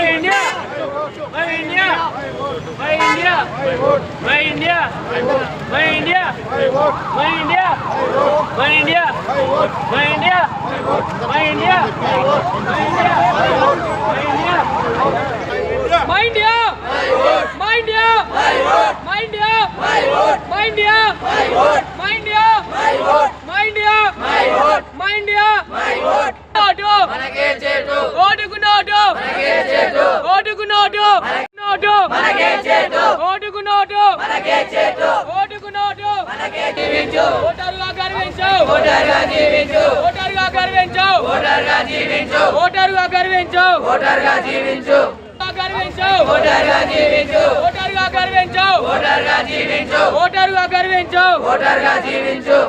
India! By India! By India! By India! By India! By India! By India! By India! By India! Mind ya! Mind ya! Mind ya! Mind ya! Mind ya! Mind ya! Mind ya! Notu! మనకే చేటు! ఓటుకు note! మనకే చేటు! ఓటుకు note! Note! మనకే చేటు! ఓటుకు note! మనకే చేటు! ఓటుకు నోటు! మనకే జీవించు! ఓటరుగా గర్వించు! ఓటరుగా జీవించు! ఓటరుగా గర్వించు! ఓటరుగా జీవించు! ఓటరుగా గర్వించు! ఓటరుగా జీవించు! గర్వించు! ఓటరుగా జీవించు! ఓటరుగా గర్వించు! ఓటరుగా జీవించు! ఓటరుగా గర్వించు! ఓటరుగా జీవించు!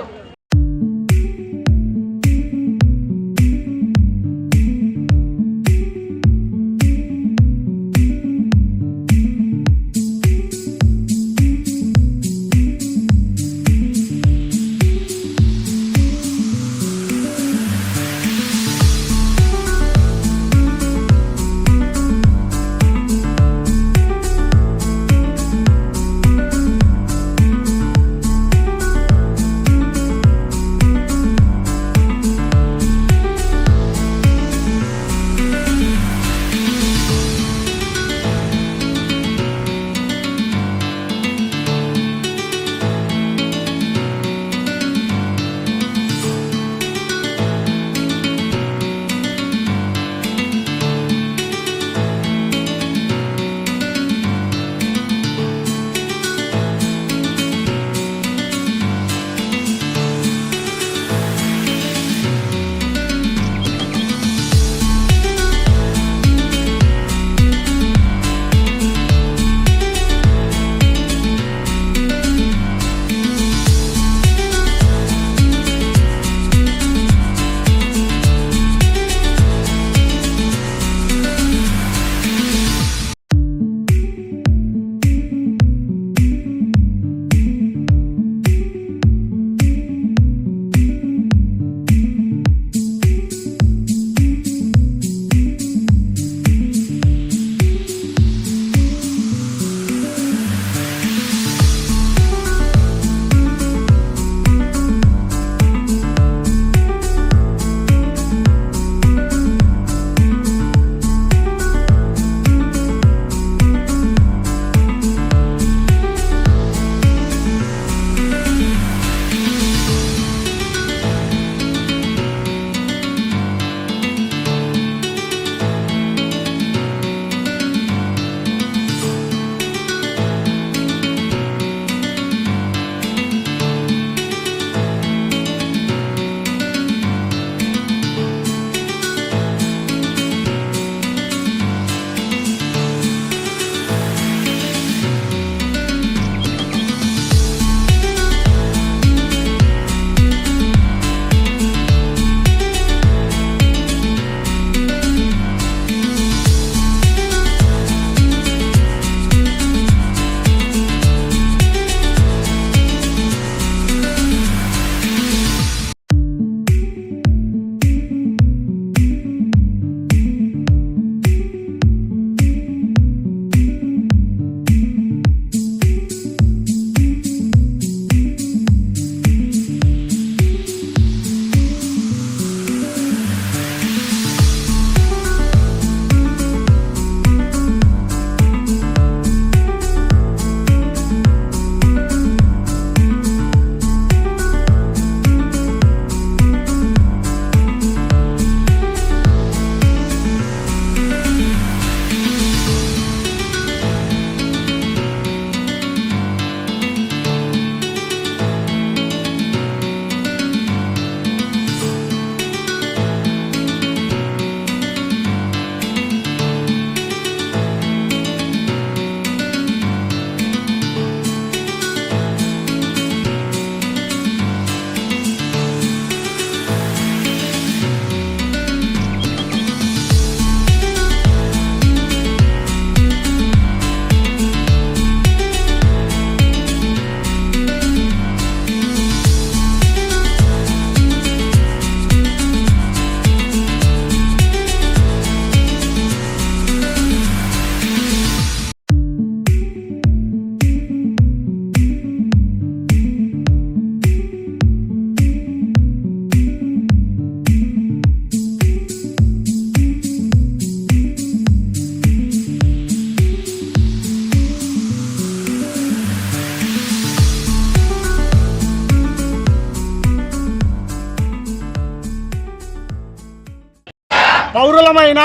పౌరులమైన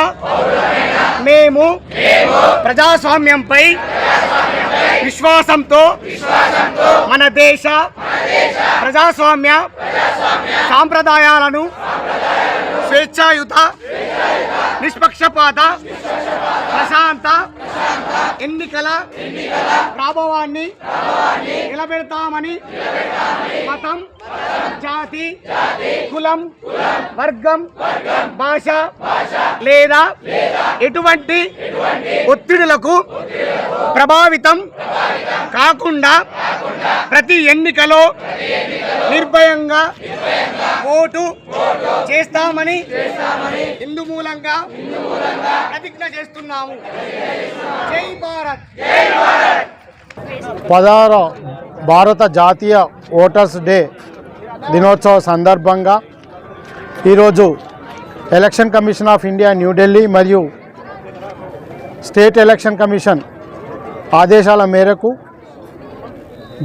మేము ప్రజాస్వామ్యంపై విశ్వాసంతో మన దేశ ప్రజాస్వామ్య సాంప్రదాయాలను స్వేచ్ఛాయుత నిష్పక్షపాత ప్రశాంత ఎన్నికల ప్రాభవాన్ని నిలబెడతామని మతం, జాతి, కులం, వర్గం, భాష లేదా ఎటువంటి ఒత్తిడులకు ప్రభావితం కాకుండా ప్రతి ఎన్నికలో నిర్భయంగా ఓటు చేస్తామని ఇందు మూలంగా ప్రతిజ్ఞ చేస్తున్నాము. జై భారత్. 16వ భారత జాతీయ ఓటర్స్ డే దినోత్సవ సందర్భంగా ఈరోజు election commission of India New Delhi మరియు స్టేట్ ఎలక్షన్ కమిషన్ ఆదేశాల మేరకు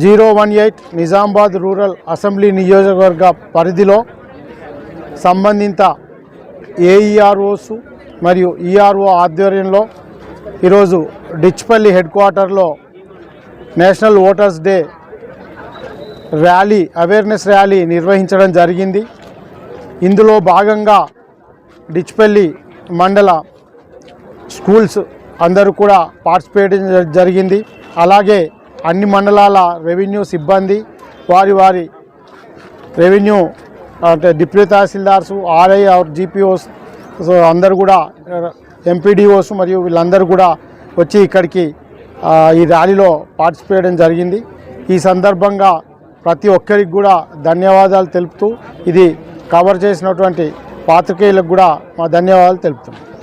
018 నిజామాబాద్ రూరల్ అసెంబ్లీ నియోజకవర్గ పరిధిలో సంబంధిత ఏఈఆర్ఓస్ మరియు ఈఆర్ఓ ఆధ్వర్యంలో ఈరోజు డిచ్పల్లి హెడ్ క్వార్టర్లో national voters day rally, awareness rally నిర్వహించడం జరిగింది. ఇందులో భాగంగా డిచ్పల్లి మండల స్కూల్స్ అందరూ కూడా పార్టిసిపేట్ జరిగింది. అలాగే అన్ని మండలాల రెవెన్యూ సిబ్బంది, వారి రెవెన్యూ అంటే డిప్యూటీ తహసీల్దార్స్, ఆర్ఐ ఆర్ జీపీఓస్ అందరూ కూడా, ఎంపీడీఓస్ మరియు వీళ్ళందరూ కూడా వచ్చి ఇక్కడికి ఈ ర్యాలీలో పార్టిసిపేట్ చేయడం జరిగింది. ఈ సందర్భంగా ప్రతి ఒక్కరికి కూడా ధన్యవాదాలు తెలుపుతూ ఇది కవర్ చేసినటువంటి పాత్రికేయులకు కూడా మా ధన్యవాదాలు తెలుపుతున్నాం.